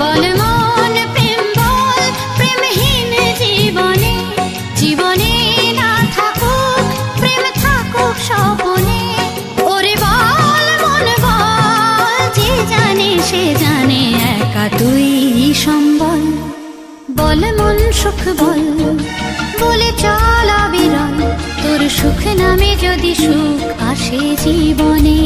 বল মন প্রেম বল, প্রেমহীন জীবনে, জীবনে না থাকুক প্রেম, থাকুক স্বপনে। ওরে বল মন বল, যে জানে সে জানে, একা তুই সম্বল। বল মন সুখ বল, বলে চল অবিরল, তোর সুখ নামে যদি সুখ আসে জীবনে।